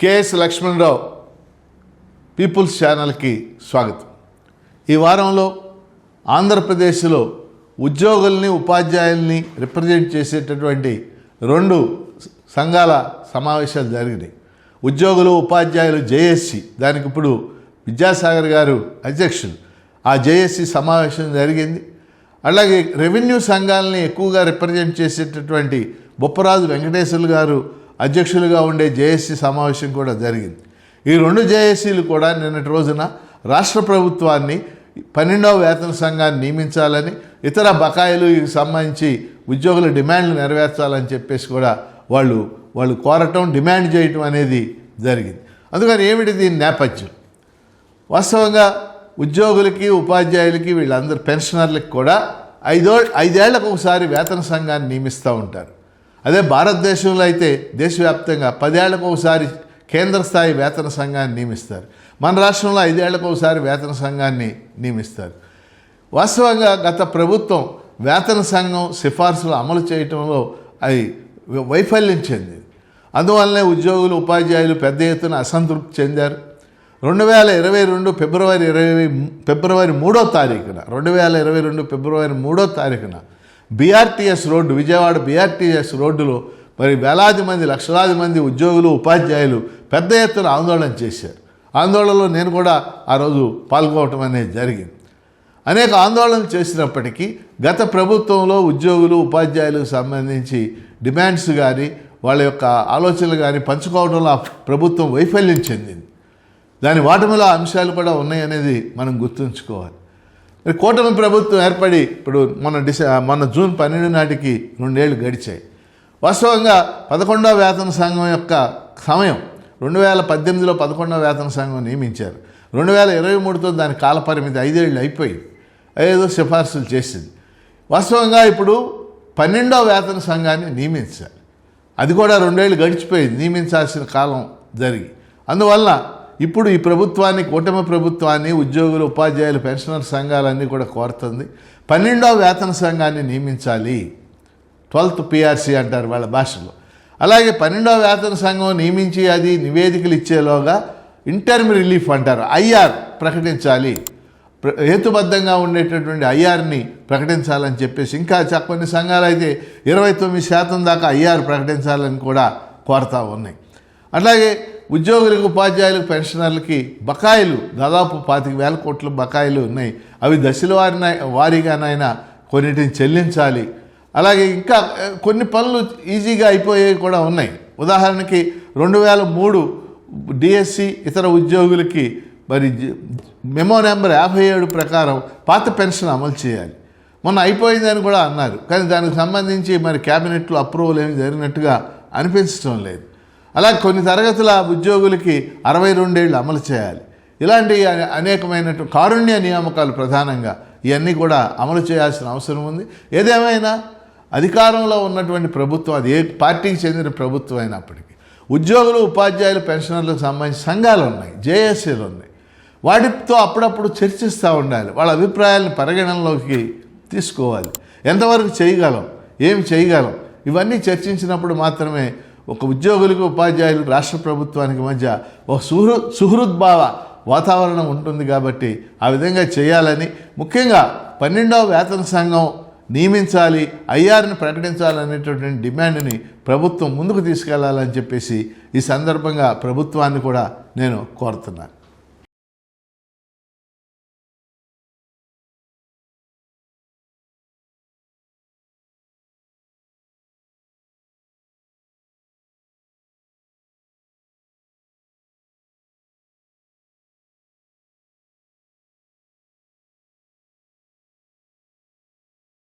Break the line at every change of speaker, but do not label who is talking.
KS Lakshmanarao peoples ఛానల్కి స్వాగతం. ఈ వారంలో ఆంధ్రప్రదేశ్లో ఉద్యోగుల్ని ఉపాధ్యాయుల్ని రిప్రజెంట్ చేసేటటువంటి 2 సంఘాల సమావేశాలు జరిగినాయి. ఉద్యోగులు ఉపాధ్యాయులు జేఏసీ, దానికి ఇప్పుడు విద్యాసాగర్ గారు అధ్యక్షులు. ఆ జేఏసీ సమావేశం జరిగింది. అలాగే రెవెన్యూ సంఘాలని ఎక్కువగా రిప్రజెంట్ చేసేటటువంటి బొప్పరాజు వెంకటేశ్వర్లు గారు అధ్యక్షులుగా ఉండే జేఏసీ సమావేశం కూడా జరిగింది. ఈ 2 జేఏసీలు కూడా నిన్నటి రోజున రాష్ట్ర ప్రభుత్వాన్ని 12వ వేతన సంఘాన్ని నియమించాలని, ఇతర బకాయిలకు సంబంధించి ఉద్యోగుల డిమాండ్లు నెరవేర్చాలని చెప్పేసి కూడా వాళ్ళు కోరటం, డిమాండ్ చేయటం అనేది జరిగింది. అందుకని ఏమిటి దీని నేపథ్యం? వాస్తవంగా ఉద్యోగులకి ఉపాధ్యాయులకి వీళ్ళందరూ పెన్షనర్లకు కూడా 5 ఏళ్లకు ఒకసారి వేతన సంఘాన్ని నియమిస్తూ ఉంటారు. అదే భారతదేశంలో అయితే దేశవ్యాప్తంగా 10 ఏళ్లకు ఒకసారి కేంద్ర స్థాయి వేతన సంఘాన్ని నియమిస్తారు. మన రాష్ట్రంలో 5 ఏళ్లకు ఒకసారి వేతన సంఘాన్ని నియమిస్తారు. వాస్తవంగా గత ప్రభుత్వం వేతన సంఘం సిఫార్సులు అమలు చేయటంలో అది వైఫల్యం చెందింది. అందువల్లనే ఉద్యోగులు ఉపాధ్యాయులు పెద్ద ఎత్తున అసంతృప్తి చెందారు. 2022 ఫిబ్రవరి 3వ తారీఖున 2022 ఫిబ్రవరి 3వ తారీఖున బీఆర్టీఎస్ రోడ్డు, విజయవాడ బీఆర్టీఎస్ రోడ్డులో మరి వేలాది మంది, లక్షలాది మంది ఉద్యోగులు ఉపాధ్యాయులు పెద్ద ఎత్తున ఆందోళన చేశారు. ఆందోళనలో నేను కూడా ఆ రోజు పాల్గొనడం అనేది జరిగింది. అనేక ఆందోళనలు చేసినప్పటికీ గత ప్రభుత్వంలో ఉద్యోగులు ఉపాధ్యాయులకు సంబంధించి డిమాండ్స్ కానీ వాళ్ళ యొక్క ఆలోచనలు కానీ పంచుకోవడంలో ప్రభుత్వం వైఫల్యం చెందింది. దాని వాటమిలో అంశాలు కూడా ఉన్నాయనేది మనం గుర్తుంచుకోవాలి. కూటమి ప్రభుత్వం ఏర్పడి ఇప్పుడు మొన్న జూన్ 12 నాటికి 2 ఏళ్ళు గడిచాయి. వాస్తవంగా 11వ వేతన సంఘం యొక్క సమయం 2018లో 11వ వేతన సంఘం నియమించారు. 2023తో దాని కాలపరిమితి 5 ఏళ్ళు అయిపోయి ఏదో సిఫార్సులు చేసింది. వాస్తవంగా ఇప్పుడు 12వ వేతన సంఘాన్ని నియమించాలి. అది కూడా 2 ఏళ్ళు గడిచిపోయింది నియమించాల్సిన కాలం జరిగి. అందువల్ల ఇప్పుడు ఈ ప్రభుత్వాన్ని, కూటమి ప్రభుత్వాన్ని ఉద్యోగులు ఉపాధ్యాయులు పెన్షనర్ సంఘాలన్నీ కూడా కోరుతుంది 12వ వేతన సంఘాన్ని నియమించాలి. 12th పిఆర్సీ అంటారు వాళ్ళ భాషలో. అలాగే 12వ వేతన సంఘం నియమించి అది నివేదికలు ఇచ్చేలోగా ఇంటర్మ్ రిలీఫ్ అంటారు, ఐఆర్ ప్రకటించాలి. హేతుబద్ధంగా ఉండేటటువంటి ఐఆర్ని ప్రకటించాలని చెప్పేసి, ఇంకా కొన్ని సంఘాలు అయితే 29% దాకా ఐఆర్ ప్రకటించాలని కూడా కోరుతూ ఉన్నాయి. అట్లాగే ఉద్యోగులకు ఉపాధ్యాయులకు పెన్షనర్లకి బకాయిలు దాదాపు 25,000 కోట్ల బకాయిలు ఉన్నాయి. అవి దశల వారీగానైనా కొన్నిటిని చెల్లించాలి. అలాగే ఇంకా కొన్ని పనులు ఈజీగా అయిపోయేవి కూడా ఉన్నాయి. ఉదాహరణకి 2003 డిఎస్సి ఇతర ఉద్యోగులకి మరి మెమో నెంబర్ 57 ప్రకారం పాత పెన్షన్ అమలు చేయాలి. మొన్న అయిపోయిందని కూడా అన్నారు, కానీ దానికి సంబంధించి మరి క్యాబినెట్లో అప్రూవల్ ఏమి జరిగినట్టుగా అనిపించడం లేదు. అలాగే కొన్ని తరగతుల ఉద్యోగులకి 62 ఏళ్ళు అమలు చేయాలి. ఇలాంటి అనేకమైనటువంటి కారుణ్య నియామకాలు ప్రధానంగా ఇవన్నీ కూడా అమలు చేయాల్సిన అవసరం ఉంది. ఏదేమైనా అధికారంలో ఉన్నటువంటి ప్రభుత్వం, అది ఏ పార్టీకి చెందిన ప్రభుత్వం అయినప్పటికీ ఉద్యోగులు ఉపాధ్యాయులు పెన్షనర్లకు సంబంధించిన సంఘాలు ఉన్నాయి, జేఏసీలు ఉన్నాయి. వాటితో అప్పుడప్పుడు చర్చిస్తూ ఉండాలి. వాళ్ళ అభిప్రాయాలను పరిగణనలోకి తీసుకోవాలి. ఎంతవరకు చేయగలం, ఏం చేయగలం, ఇవన్నీ చర్చించినప్పుడు మాత్రమే ఒక ఉద్యోగులకు ఉపాధ్యాయులకు రాష్ట్ర ప్రభుత్వానికి మధ్య ఒక సుహృద్భావ వాతావరణం ఉంటుంది. కాబట్టి ఆ విధంగా చేయాలని, ముఖ్యంగా 12వ వేతన సంఘం నియమించాలి, ఐఆర్ని ప్రకటించాలనేటటువంటి డిమాండ్ని ప్రభుత్వం ముందుకు తీసుకెళ్లాలని చెప్పేసి ఈ సందర్భంగా ప్రభుత్వాన్ని కూడా నేను కోరుతున్నాను.